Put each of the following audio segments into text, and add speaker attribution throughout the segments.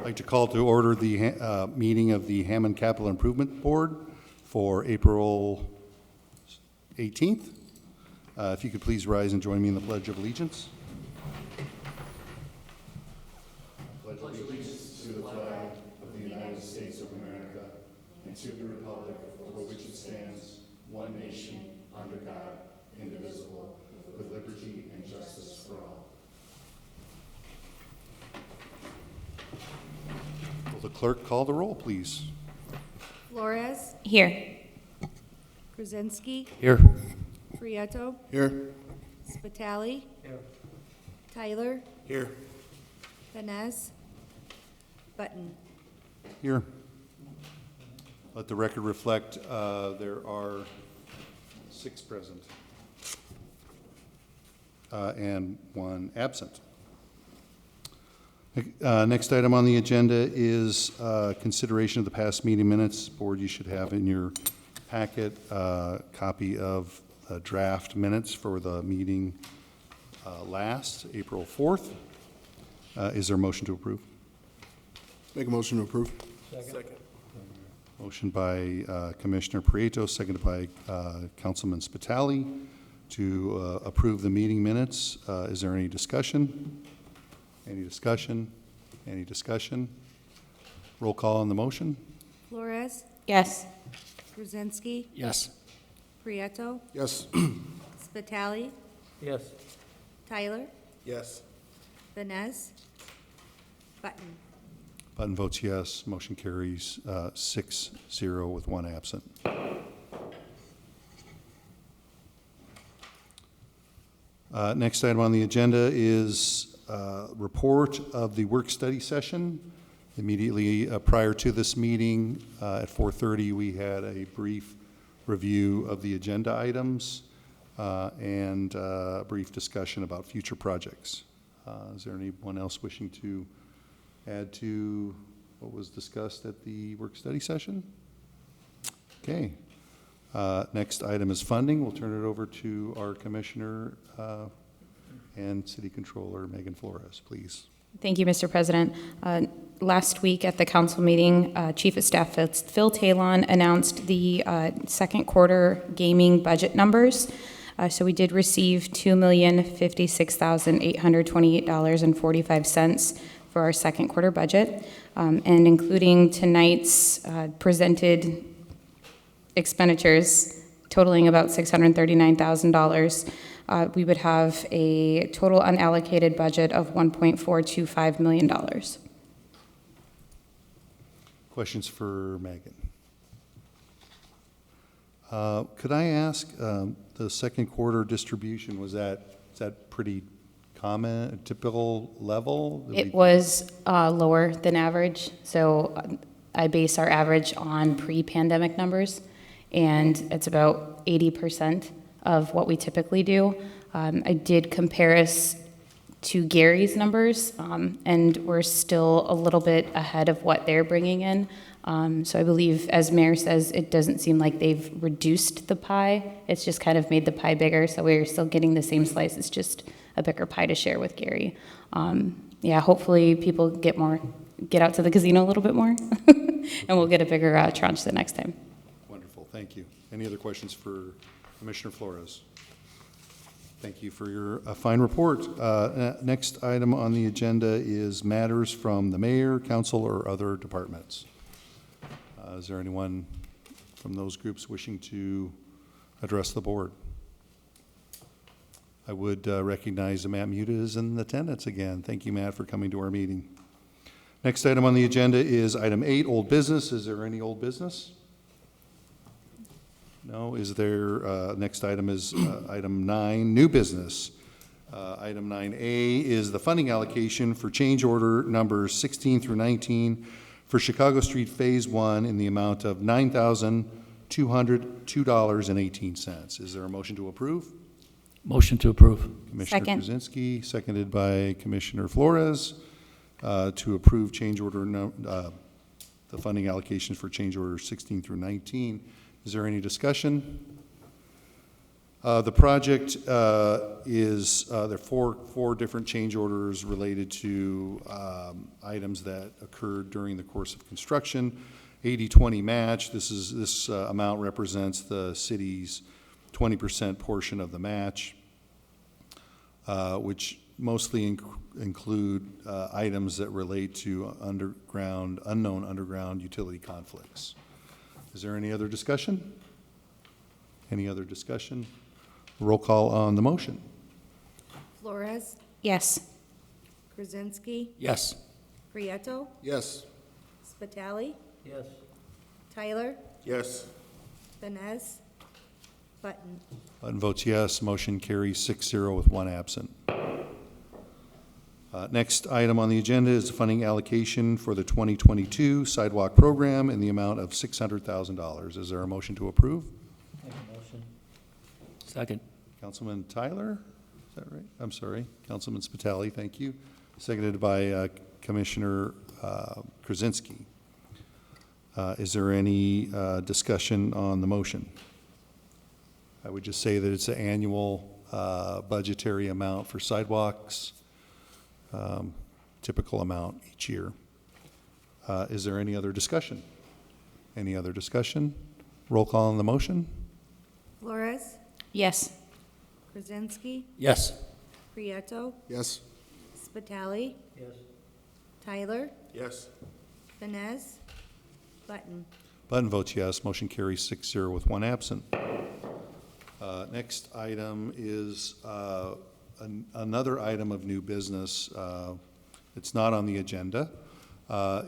Speaker 1: like to call to order the meeting of the Hammond Capital Improvement Board for April 18th. If you could please rise and join me in the Pledge of Allegiance. Pledge allegiance to the flag of the United States of America and to the republic for which it stands, one nation, under God, indivisible, with liberty and justice for all. Will the clerk call the roll, please?
Speaker 2: Flores.
Speaker 3: Here.
Speaker 2: Krasinski.
Speaker 1: Here.
Speaker 2: Prieto.
Speaker 1: Here.
Speaker 2: Spitali.
Speaker 4: Here.
Speaker 2: Tyler.
Speaker 1: Here.
Speaker 2: Vanez. Button.
Speaker 1: Here. Let the record reflect there are 6 present and 1 absent. Next item on the agenda is consideration of the past meeting minutes. Board, you should have in your packet a copy of draft minutes for the meeting last April 4th. Is there a motion to approve?
Speaker 5: Make a motion to approve.
Speaker 4: Second.
Speaker 1: Motion by Commissioner Prieto, seconded by Councilman Spitali to approve the meeting minutes. Is there any discussion? Any discussion? Any discussion? Roll call on the motion.
Speaker 2: Flores.
Speaker 3: Yes.
Speaker 2: Krasinski.
Speaker 4: Yes.
Speaker 2: Prieto.
Speaker 5: Yes.
Speaker 2: Spitali.
Speaker 4: Yes.
Speaker 2: Tyler.
Speaker 5: Yes.
Speaker 2: Vanez. Button.
Speaker 1: Button votes yes. Motion carries 6-0 with 1 absent. Next item on the agenda is report of the work study session. Immediately prior to this meeting at 4:30, we had a brief review of the agenda items and a brief discussion about future projects. Is there anyone else wishing to add to what was discussed at the work study session? Okay. Next item is funding. We'll turn it over to our Commissioner and City Controller, Megan Flores, please.
Speaker 3: Thank you, Mr. President. Last week at the council meeting, Chief of Staff Phil Talon announced the second quarter gaming budget numbers. So we did receive $2,056,828.45 for our second quarter budget, and including tonight's presented expenditures totaling about $639,000, we would have a total unallocated budget of $1.425 million.
Speaker 1: Questions for Megan? Could I ask, the second quarter distribution, is that pretty common, typical level?
Speaker 3: It was lower than average, so I base our average on pre-pandemic numbers, and it's about 80% of what we typically do. I did compare us to Gary's numbers, and we're still a little bit ahead of what they're bringing in. So I believe, as Mayor says, it doesn't seem like they've reduced the pie. It's just kind of made the pie bigger, so we're still getting the same slice. It's just a bigger pie to share with Gary. Yeah, hopefully people get out to the casino a little bit more, and we'll get a bigger tranche the next time.
Speaker 1: Wonderful, thank you. Any other questions for Commissioner Flores? Thank you for your fine report. Next item on the agenda is matters from the mayor, council, or other departments. Is there anyone from those groups wishing to address the board? I would recognize that Matt Muta is in attendance again. Thank you, Matt, for coming to our meeting. Next item on the agenda is item 8, old business. Is there any old business? No. Is there, next item is item 9, new business. Item 9A is the funding allocation for change order numbers 16 through 19 for Chicago Street Phase 1 in the amount of $9,202.18. Is there a motion to approve?
Speaker 4: Motion to approve.
Speaker 1: Commissioner
Speaker 3: Second.
Speaker 1: Krasinski, seconded by Commissioner Flores, to approve change order, the funding allocations for change orders 16 through 19. Is there any discussion? The project is, there are four different change orders related to items that occurred during the course of construction. 80-20 match, this amount represents the city's 20% portion of the match, which mostly include items that relate to unknown underground utility conflicts. Is there any other discussion? Any other discussion? Roll call on the motion.
Speaker 2: Flores,
Speaker 3: Yes.
Speaker 2: Krasinski,
Speaker 4: Yes.
Speaker 2: Prieto,
Speaker 5: Yes.
Speaker 2: Spitali,
Speaker 4: Yes.
Speaker 2: Tyler,
Speaker 5: Yes.
Speaker 2: Vines, Button.
Speaker 1: Button votes yes. Motion carries 6-0 with one absent. Next item on the agenda is funding allocation for the 2022 sidewalk program in the amount of $600,000. Is there a motion to approve?
Speaker 4: Make a motion. Second.
Speaker 1: Councilman Tyler, is that right? I'm sorry, Councilman Spitali, thank you. Seconded by Commissioner Krasinski. Is there any discussion on the motion? I would just say that it's an annual budgetary amount for sidewalks, typical amount each year. Is there any other discussion? Any other discussion? Roll call on the motion?
Speaker 2: Flores,
Speaker 3: Yes.
Speaker 2: Krasinski,
Speaker 4: Yes.
Speaker 2: Prieto,
Speaker 5: Yes.
Speaker 2: Spitali,
Speaker 4: Yes.
Speaker 2: Tyler,
Speaker 5: Yes.
Speaker 2: Vines, Button.
Speaker 1: Button votes yes. Motion carries 6-0 with one absent. Next item is another item of new business. It's not on the agenda.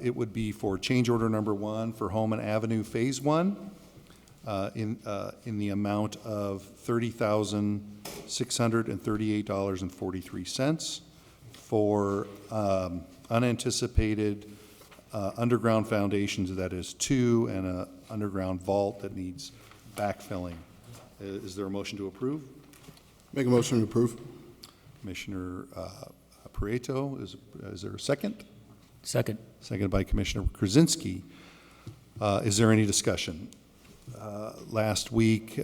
Speaker 1: It would be for change order number 1 for Hammond Avenue Phase 1 in the amount of $30,638.43 for unanticipated underground foundations, that is 2, and an underground vault that needs backfilling. Is there a motion to approve?
Speaker 5: Make a motion to approve.
Speaker 1: Commissioner Prieto, is there a second?
Speaker 4: Second.
Speaker 1: Seconded by Commissioner Krasinski. Is there any discussion? Last week,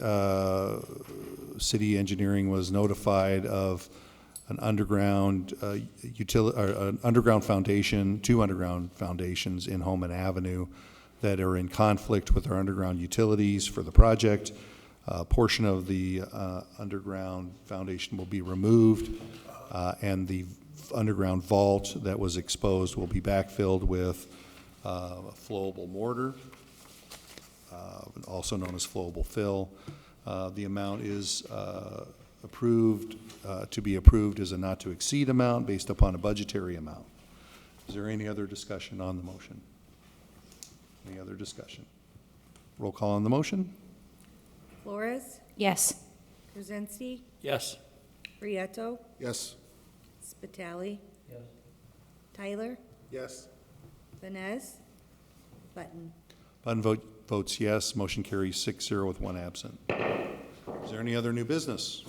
Speaker 1: city engineering was notified of an underground an underground foundation, 2 underground foundations in Hammond Avenue that are in conflict with our underground utilities for the project. A portion of the underground foundation will be removed, and the underground vault that was exposed will be backfilled with a flowable mortar, also known as flowable fill. The amount is approved, to be approved as a not-to-exceed amount based upon a budgetary amount. Is there any other discussion on the motion? Any other discussion? Roll call on the motion?
Speaker 2: Flores,
Speaker 3: Yes.
Speaker 2: Krasinski,
Speaker 4: Yes.
Speaker 2: Prieto,
Speaker 5: Yes.
Speaker 2: Spitali,
Speaker 4: Yes.
Speaker 2: Tyler,
Speaker 5: Yes.
Speaker 2: Vines, Button.
Speaker 1: Button votes yes. Motion carries 6-0 with one absent. Is there any other new business?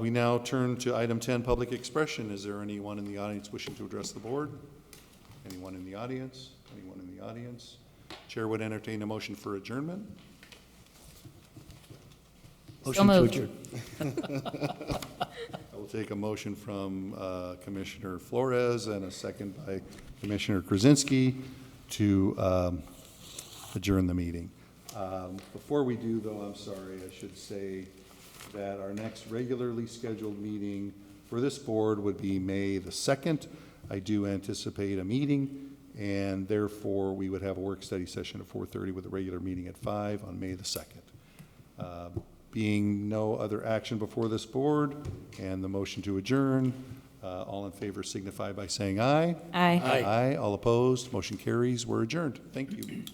Speaker 1: We now turn to item 10, public expression. Is there anyone in the audience wishing to address the board? Anyone in the audience? Anyone in the audience? Chair would entertain a motion for adjournment.
Speaker 4: Motion to
Speaker 3: moved.
Speaker 4: adjourn.
Speaker 1: I will take a motion from Commissioner Flores and a second by Commissioner Krasinski to adjourn the meeting. Before we do, though, I'm sorry, I should say that our next regularly scheduled meeting for this board would be May the 2nd. I do anticipate a meeting, and therefore we would have a work study session at 4:30 with a regular meeting at 5 on May the 2nd. Being no other action before this board and the motion to adjourn, all in favor signify by saying aye.
Speaker 3: Aye.
Speaker 4: Aye.
Speaker 1: Aye. All opposed, motion carries. We're adjourned. Thank you.